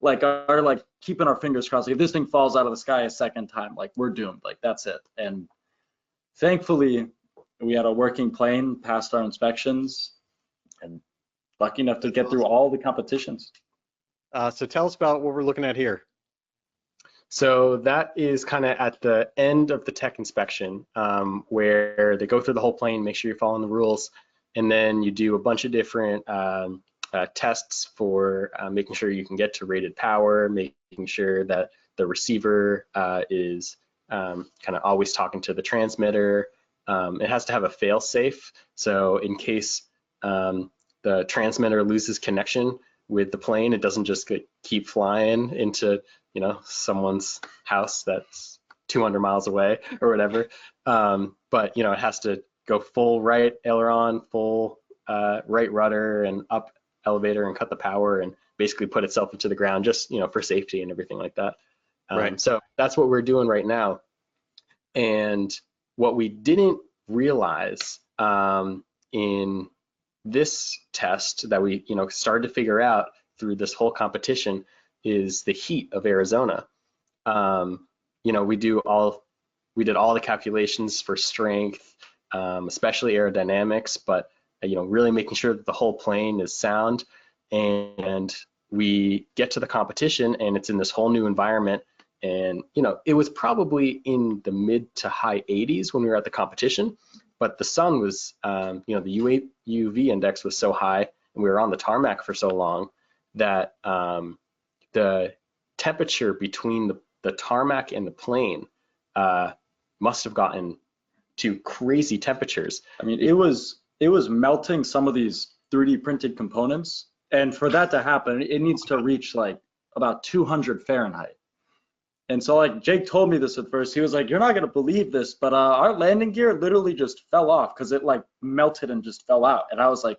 are keeping our fingers crossed, if this thing falls out of the sky a second time, like, we're doomed, like, that's it. And thankfully, we had a working plane, passed our inspections, and lucky enough to get through all the competitions. So tell us about what we're looking at here. So that is kind of at the end of the tech inspection, where they go through the whole plane, make sure you're following the rules, and then you do a bunch of different tests for making sure you can get to rated power, making sure that the receiver is kind of always talking to the transmitter. It has to have a fail-safe, so in case the transmitter loses connection with the plane, it doesn't just keep flying into someone's house that's 200 miles away or whatever. But it has to go full right aileron, full right rudder, and up elevator and cut the power and basically put itself into the ground just for safety and everything like that. Right. So that's what we're doing right now. And what we didn't realize in this test that we started to figure out through this whole competition is the heat of Arizona. We did all the calculations for strength, especially aerodynamics, but really making sure that the whole plane is sound. And we get to the competition and it's in this whole new environment. And it was probably in the mid to high 80s when we were at the competition, but the sun was, the UV index was so high and we were on the tarmac for so long that the temperature between the tarmac and the plane must have gotten to crazy temperatures. I mean, it was melting some of these 3D printed components, and for that to happen, it needs to reach like about 200 Fahrenheit. And so like Jake told me this at first, he was like, "You're not gonna believe this, but our landing gear literally just fell off because it like melted and just fell out." And I was like,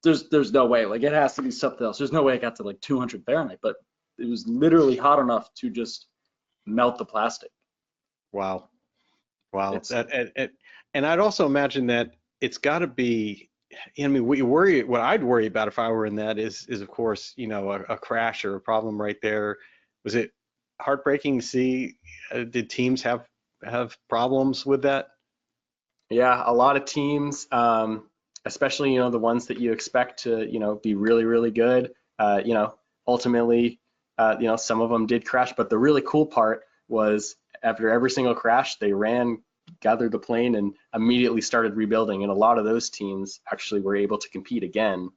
there's no way, like it has to be something else. There's no way it got to like 200 Fahrenheit, but it was literally hot enough to just melt the plastic. Wow. And I'd also imagine that it's got to be, what I'd worry about if I were in that is of course, a crash or a problem right there. Was it heartbreaking to see? Did teams have problems with that? Yeah, a lot of teams, especially the ones that you expect to be really, really good. Ultimately, some of them did crash, but the really cool part was after every single crash, they gathered the plane and immediately started rebuilding. And a lot of those teams actually were able to compete again,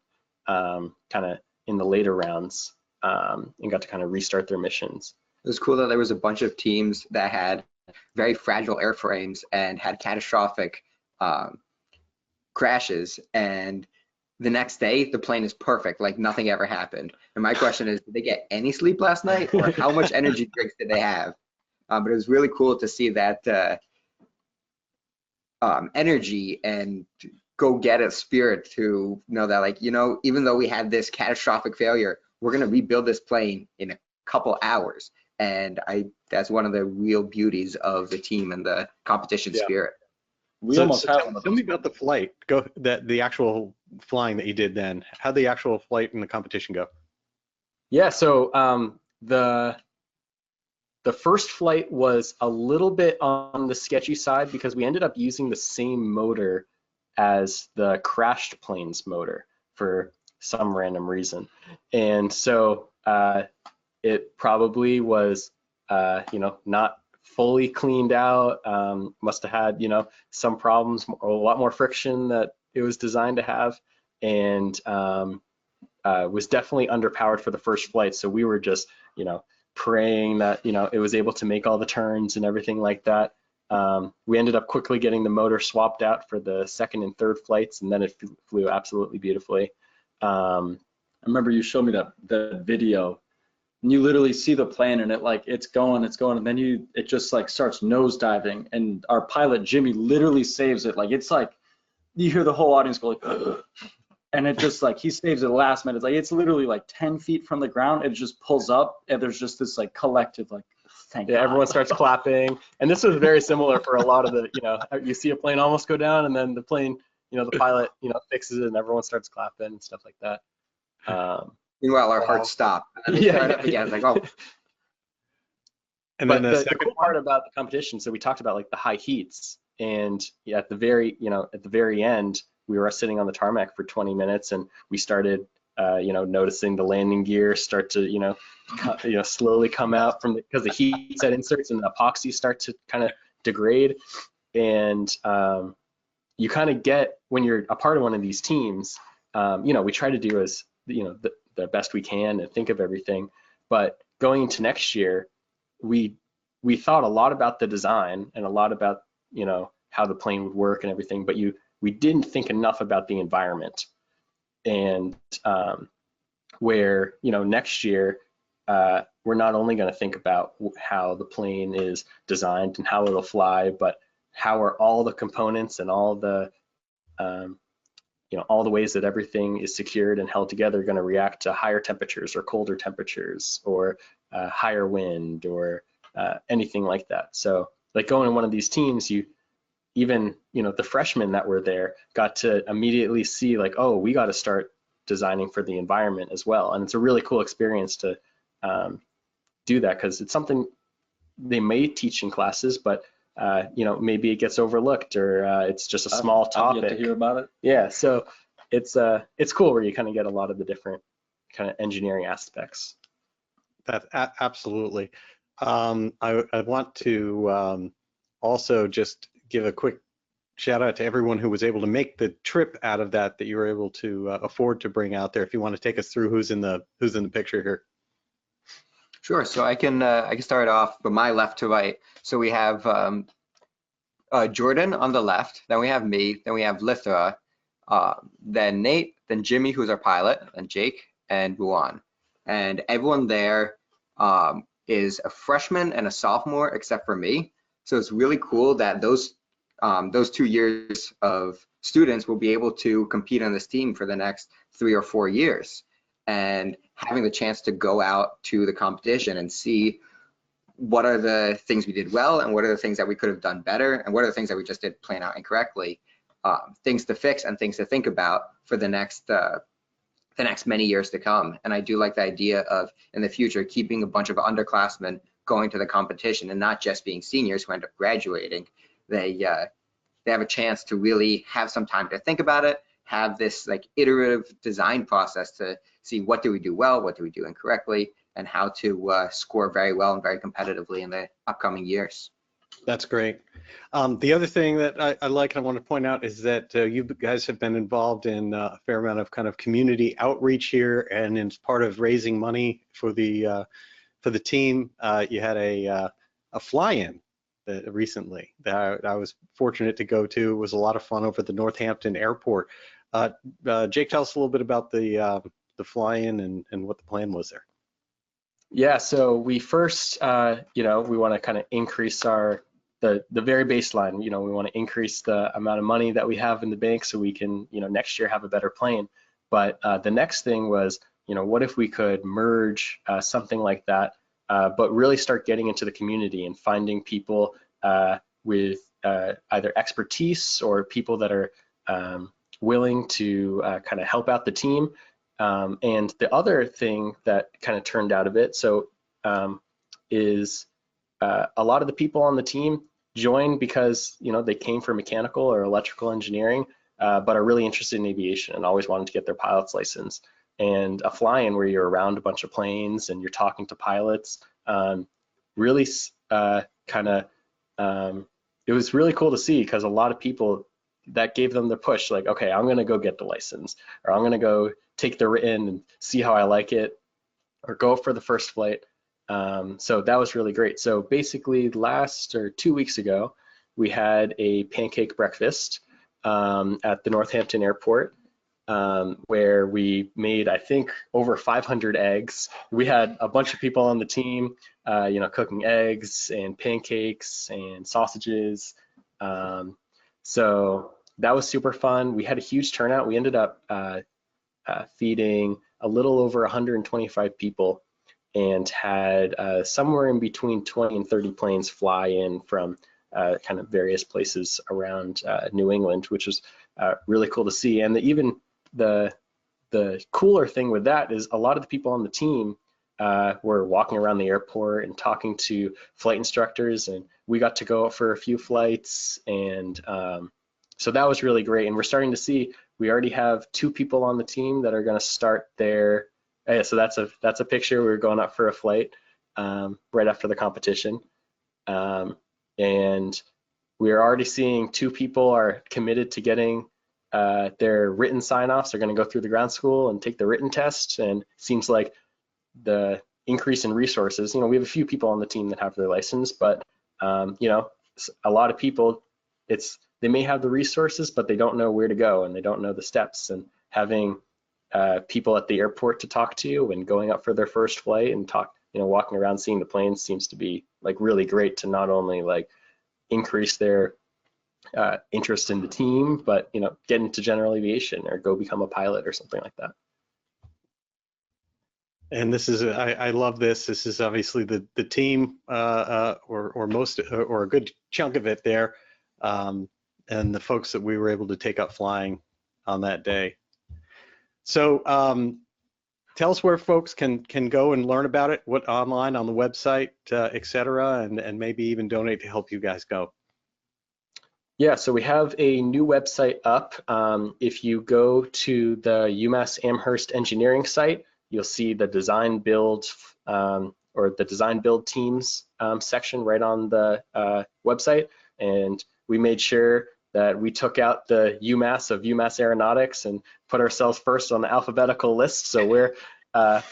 kind of in the later rounds, and got to kind of restart their missions. It was cool that there was a bunch of teams that had very fragile airframes and had catastrophic crashes, and the next day the plane is perfect, like nothing ever happened. And my question is, did they get any sleep last night, or how much energy drinks did they have? But it was really cool to see that energy and go-get-it spirit to know that, like, even though we had this catastrophic failure, we're going to rebuild this plane in a couple hours. And that's one of the real beauties of the team and the competition spirit. Tell me about the flight. The actual flying that you did then. How'd the actual flight and the competition go? Yeah, so the first flight was a little bit on the sketchy side because we ended up using the same motor as the crashed plane's motor for some random reason. And so it probably was, not fully cleaned out, must have had, some problems, a lot more friction that it was designed to have, and was definitely underpowered for the first flight. So we were just, praying that, it was able to make all the turns and everything like that. We ended up quickly getting the motor swapped out for the second and third flights, and then it flew absolutely beautifully. I remember you showed me that video, and you literally see the plane and it's going, and then it just like starts nosediving, and our pilot Jimmy literally saves it. Like it's like you hear the whole audience go like, ugh. And it just like he saves it the last minute. It's like it's literally like 10 feet from the ground. It just pulls up, and there's just this like collective like, thank God. Everyone starts clapping, and this was very similar for a lot of the you see a plane almost go down, and then the plane, the pilot fixes it, and everyone starts clapping and stuff like that. Meanwhile, our hearts stop. And then they start up again. It's like, oh. And then the cool part about the competition, so we talked about like the high heats, And at the very end, we were sitting on the tarmac for 20 minutes, and we started, noticing the landing gear start to, slowly come out because the heat set inserts and the epoxy start to kind of degrade. And you kind of get, when you're a part of one of these teams, we try to do as the best we can and think of everything. But going into next year, we thought a lot about the design and a lot about how the plane would work and everything, but we didn't think enough about the environment. And where next year we're not only going to think about how the plane is designed and how it'll fly, but how are all the components and all the all the ways that everything is secured and held together going to react to higher temperatures or colder temperatures or higher wind or anything like that. So like going in one of these teams, even the freshmen that were there got to immediately see like, oh, we got to start designing for the environment as well. And it's a really cool experience to do that, because it's something they may teach in classes, but maybe it gets overlooked, or it's just a small topic. I've yet to hear about it. Yeah, so it's cool where you kind of get a lot of the different kind of engineering aspects. That absolutely. I want to also just give a quick shout out to everyone who was able to make the trip out of that you were able to afford to bring out there. If you want to take us through who's in the picture here. Sure. So I can start off from my left to right. So we have Jordan on the left, then we have me, then we have Lithra, then Nate, then Jimmy, who's our pilot, and Jake, and Buwan. And everyone there is a freshman and a sophomore except for me. So it's really cool that those 2 years of students will be able to compete on this team for the next 3 or 4 years. And having the chance to go out to the competition and see what are the things we did well and what are the things that we could have done better and what are the things that we just did plan out incorrectly, things to fix and things to think about for the next many years to come. And I do like the idea of, in the future, keeping a bunch of underclassmen going to the competition and not just being seniors who end up graduating. They have a chance to really have some time to think about it, have this like iterative design process to see what do we do well, what do we do incorrectly, and how to score very well and very competitively in the upcoming years. That's great. The other thing that I like and I want to point out is that you guys have been involved in a fair amount of kind of community outreach here, and as part of raising money for the team, you had a fly-in recently that I was fortunate to go to. It was a lot of fun over at the Northampton Airport. Jake, tell us a little bit about the fly-in and what the plan was there. Yeah, so we first, we want to kind of increase the very baseline. We want to increase the amount of money that we have in the bank so we can, next year have a better plane. But the next thing was, what if we could merge something like that, but really start getting into the community and finding people with either expertise or people that are willing to kind of help out the team. And the other thing that kind of turned out of it, is a lot of the people on the team joined because they came from mechanical or electrical engineering, but are really interested in aviation and always wanted to get their pilot's license. And a fly-in where you're around a bunch of planes and you're talking to pilots, really it was really cool to see, because a lot of people, that gave them the push, like, okay, I'm gonna go get the license, or I'm gonna go take the written and see how I like it, or go for the first flight. So that was really great. So basically 2 weeks ago, we had a pancake breakfast at the Northampton Airport, where we made, I think, over 500 eggs. We had a bunch of people on the team, cooking eggs and pancakes and sausages. So that was super fun. We had a huge turnout. We ended up feeding a little over 125 people, and had somewhere in between 20 and 30 planes fly in from kind of various places around New England, which was really cool to see. And even the cooler thing with that is a lot of the people on the team were walking around the airport and talking to flight instructors, and we got to go out for a few flights, and so that was really great. And we're starting to see, we already have 2 people on the team that are going to start their, so that's a picture. We were going out for a flight right after the competition, and we're already seeing 2 people are committed to getting their written sign-offs. They're going to go through the ground school and take the written test, and it seems like the increase in resources, we have a few people on the team that have their license, but a lot of people, they may have the resources, but they don't know where to go and they don't know the steps, and having people at the airport to talk to and going up for their first flight and walking around seeing the planes seems to be like really great to not only like increase their interest in the team, but get into general aviation or go become a pilot or something like that. And this is, I love this. This is obviously the team, or most, or a good chunk of it there, and the folks that we were able to take up flying on that day. So tell us where folks can go and learn about it, what online on the website, et cetera, and maybe even donate to help you guys go. Yeah, so we have a new website up. If you go to the UMass Amherst engineering site, you'll see the design build or the design build teams section right on the website. And we made sure that we took out the UMass of UMass Aeronautics and put ourselves first on the alphabetical list. So we're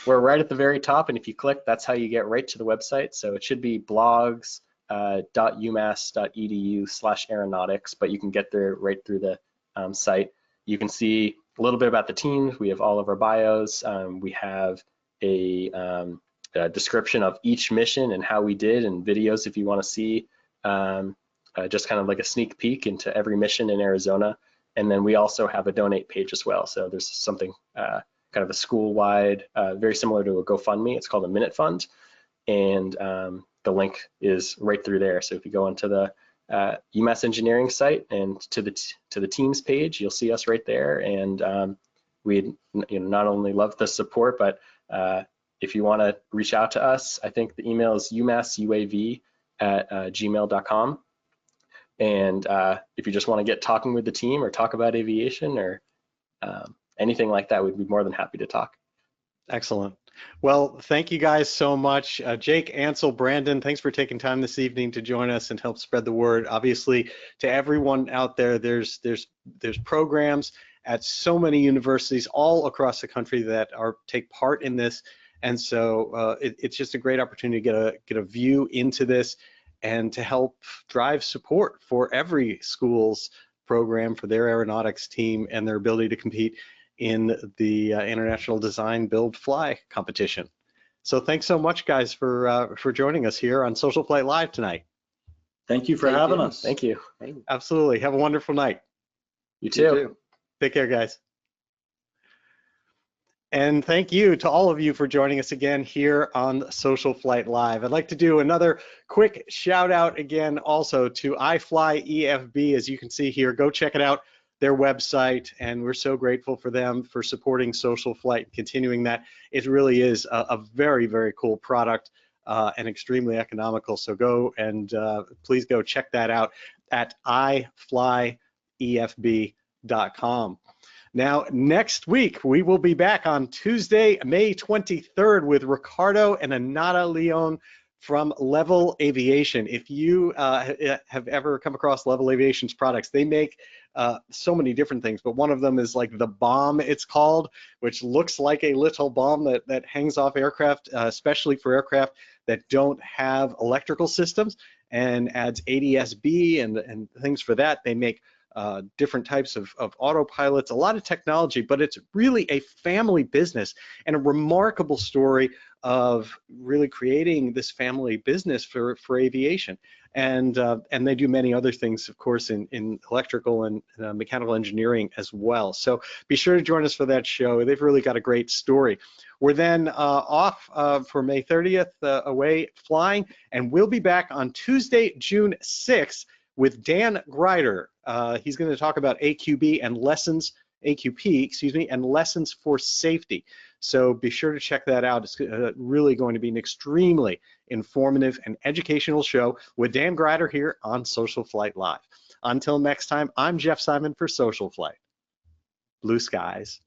right at the very top. And if you click, that's how you get right to the website. So it should be blogs.umass.edu/aeronautics, but you can get there right through the site. You can see a little bit about the teams. We have all of our bios. We have a description of each mission and how we did, and videos if you want to see just kind of like a sneak peek into every mission in Arizona. And then we also have a donate page as well. So there's something kind of a school-wide, very similar to a GoFundMe. It's called a Minute Fund, and the link is right through there. So if you go onto the UMass engineering site and to the teams page, you'll see us right there. And we'd not only love the support, but if you want to reach out to us, I think the email is umassuav@gmail.com. And if you just want to get talking with the team or talk about aviation or anything like that, we'd be more than happy to talk. Excellent. Well, thank you guys so much. Jake, Ansel, Brandon, thanks for taking time this evening to join us and help spread the word. Obviously, to everyone out there, there's programs at so many universities all across the country that take part in this, and so it's just a great opportunity to get a view into this and to help drive support for every school's program, for their aeronautics team and their ability to compete in the International Design Build Fly competition. So thanks so much, guys, for joining us here on Social Flight Live tonight. Thank you for having us. Thank you. Absolutely. Have a wonderful night. You too. You too. Take care, guys. And thank you to all of you for joining us again here on Social Flight Live. I'd like to do another quick shout out again also to iFly EFB. As you can see here, go check it out, their website, and we're so grateful for them for supporting Social Flight, continuing that. It really is a very, very cool product and extremely economical. So go and please go check that out at iflyefb.com. Now, next week, we will be back on Tuesday, May 23rd with Ricardo and Anata Leon from Level Aviation. If you have ever come across Level Aviation's products, they make so many different things, but one of them is like the bomb, it's called, which looks like a little bomb that hangs off aircraft, especially for aircraft that don't have electrical systems, and adds ADS-B and things for that. They make different types of autopilots, a lot of technology, but it's really a family business and a remarkable story of really creating this family business for aviation. And they do many other things, of course, in electrical and mechanical engineering as well. So be sure to join us for that show. They've really got a great story. We're then off for May 30th, away flying, and we'll be back on Tuesday, June 6th with Dan Greider. He's going to talk about AQB and lessons AQP, excuse me, and lessons for safety. So be sure to check that out. It's really going to be an extremely informative and educational show with Dan Grider here on Social Flight Live. Until next time, I'm Jeff Simon for Social Flight. Blue skies.